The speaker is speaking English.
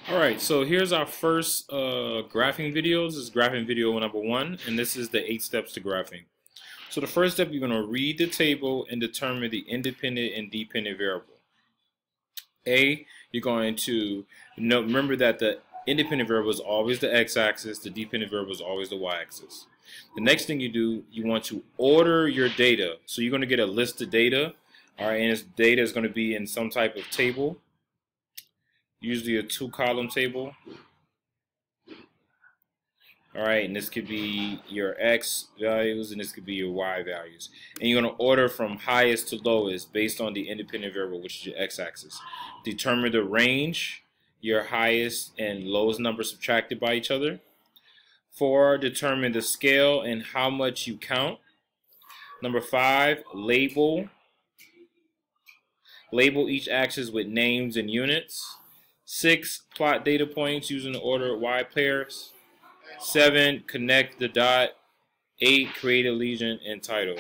Alright, so here's our first graphing video. This is graphing video number 1, and this is the 8 steps to graphing. So the first step, you're going to read the table and determine the independent and dependent variable. You're going to remember that the independent variable is always the x-axis, the dependent variable is always the y-axis. The next thing you do, you want to order your data. So you're going to get a list of data, alright, and this data is going to be in some type of table. Usually a 2-column table. Alright, and this could be your X values and this could be your Y values. And you're going to order from highest to lowest based on the independent variable, which is your X-axis. Determine the range, your highest and lowest number subtracted by each other. 4, determine the scale and how much you count. Number 5, label. Label each axis with names and units. 6, plot data points using the order of Y pairs. 7, connect the dot. 8, create a legend and title.